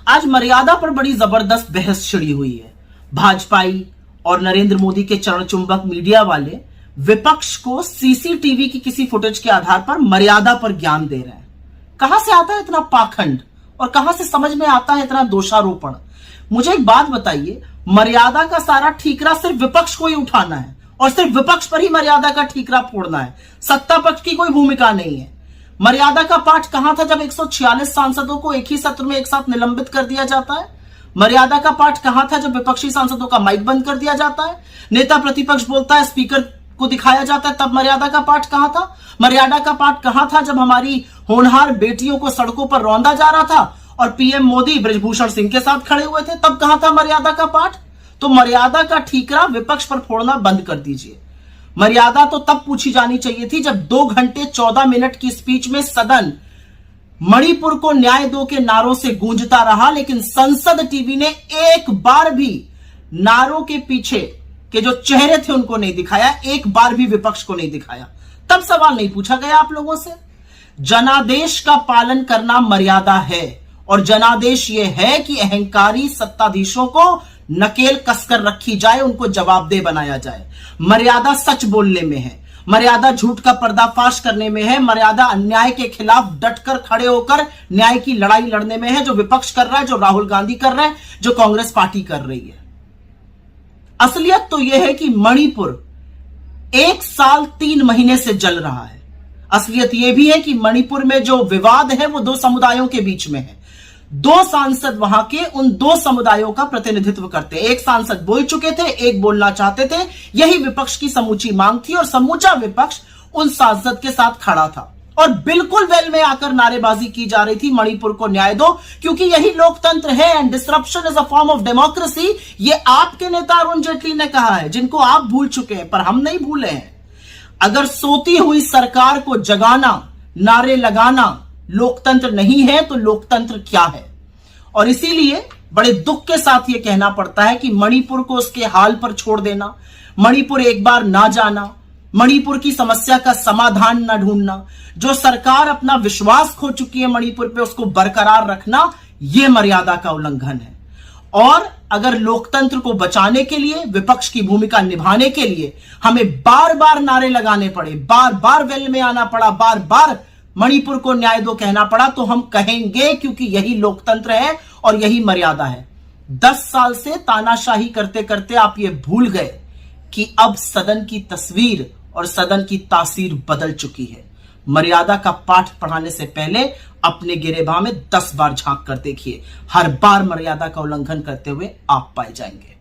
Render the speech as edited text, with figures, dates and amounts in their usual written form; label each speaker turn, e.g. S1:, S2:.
S1: आज मर्यादा पर बड़ी जबरदस्त बहस छिड़ी हुई है। भाजपाई और नरेंद्र मोदी के चरण चुंबक मीडिया वाले विपक्ष को सीसीटीवी की किसी फुटेज के आधार पर मर्यादा पर ज्ञान दे रहे हैं। कहां से आता है इतना पाखंड और कहां से समझ में आता है इतना दोषारोपण? मुझे एक बात बताइए, मर्यादा का सारा ठीकरा सिर्फ विपक्ष को ही उठाना है और सिर्फ विपक्ष पर ही मर्यादा का ठीकरा फोड़ना है, सत्ता पक्ष की कोई भूमिका नहीं है। मर्यादा का पाठ कहां था जब 146 सांसदों को एक ही सत्र में एक साथ निलंबित कर दिया जाता है? मर्यादा का पाठ कहां था जब विपक्षी सांसदों का माइक बंद कर दिया जाता है, नेता प्रतिपक्ष बोलता है, स्पीकर को दिखाया जाता है, तब मर्यादा का पाठ कहां था? मर्यादा का पाठ कहां था जब हमारी होनहार बेटियों को सड़कों पर रौंदा जा रहा था और पीएम मोदी बृजभूषण सिंह के साथ खड़े हुए थे, तब कहां था मर्यादा का पाठ? तो मर्यादा का ठीकरा विपक्ष पर फोड़ना बंद कर दीजिए। मर्यादा तो तब पूछी जानी चाहिए थी जब 2 घंटे 14 मिनट की स्पीच में सदन मणिपुर को न्याय दो के नारों से गूंजता रहा, लेकिन संसद टीवी ने एक बार भी नारों के पीछे के जो चेहरे थे उनको नहीं दिखाया, एक बार भी विपक्ष को नहीं दिखाया। तब सवाल नहीं पूछा गया आप लोगों से। जनादेश का पालन करना मर्यादा है और जनादेश यह है कि अहंकारी सत्ताधीशों को नकेल कसकर रखी जाए, उनको जवाबदेह बनाया जाए। मर्यादा सच बोलने में है, मर्यादा झूठ का पर्दाफाश करने में है, मर्यादा अन्याय के खिलाफ डटकर खड़े होकर न्याय की लड़ाई लड़ने में है, जो विपक्ष कर रहा है, जो राहुल गांधी कर रहे हैं, जो कांग्रेस पार्टी कर रही है। असलियत तो यह है कि मणिपुर 1 साल 3 महीने से जल रहा है। असलियत यह भी है कि मणिपुर में जो विवाद है वो 2 समुदायों के बीच में है। 2 सांसद वहां के उन 2 समुदायों का प्रतिनिधित्व करते हैं। एक सांसद बोल चुके थे, एक बोलना चाहते थे। यही विपक्ष की समूची मांग थी और समूचा विपक्ष उन सांसद के साथ खड़ा था और बिल्कुल वेल में आकर नारेबाजी की जा रही थी, मणिपुर को न्याय दो, क्योंकि यही लोकतंत्र है and disruption is a form of democracy. ये आपके नेता अरुण जेटली ने कहा है, जिनको आप भूल चुके हैं, पर हम नहीं भूले हैं। अगर सोती हुई सरकार को जगाना, नारे लगाना लोकतंत्र नहीं है तो लोकतंत्र क्या है? और इसीलिए बड़े दुख के साथ यह कहना पड़ता है कि मणिपुर को उसके हाल पर छोड़ देना, मणिपुर एक बार ना जाना, मणिपुर की समस्या का समाधान ना ढूंढना, जो सरकार अपना विश्वास खो चुकी है मणिपुर पे उसको बरकरार रखना, यह मर्यादा का उल्लंघन है। और अगर लोकतंत्र को बचाने के लिए, विपक्ष की भूमिका निभाने के लिए हमें बार बार नारे लगाने पड़े, बार बार वेल में आना पड़ा, बार बार मणिपुर को न्याय दो कहना पड़ा, तो हम कहेंगे, क्योंकि यही लोकतंत्र है और यही मर्यादा है। 10 साल से तानाशाही करते करते आप ये भूल गए कि अब सदन की तस्वीर और सदन की तासीर बदल चुकी है। मर्यादा का पाठ पढ़ाने से पहले अपने गिरेबान में 10 बार झांक कर देखिए, हर बार मर्यादा का उल्लंघन करते हुए आप पाए जाएंगे।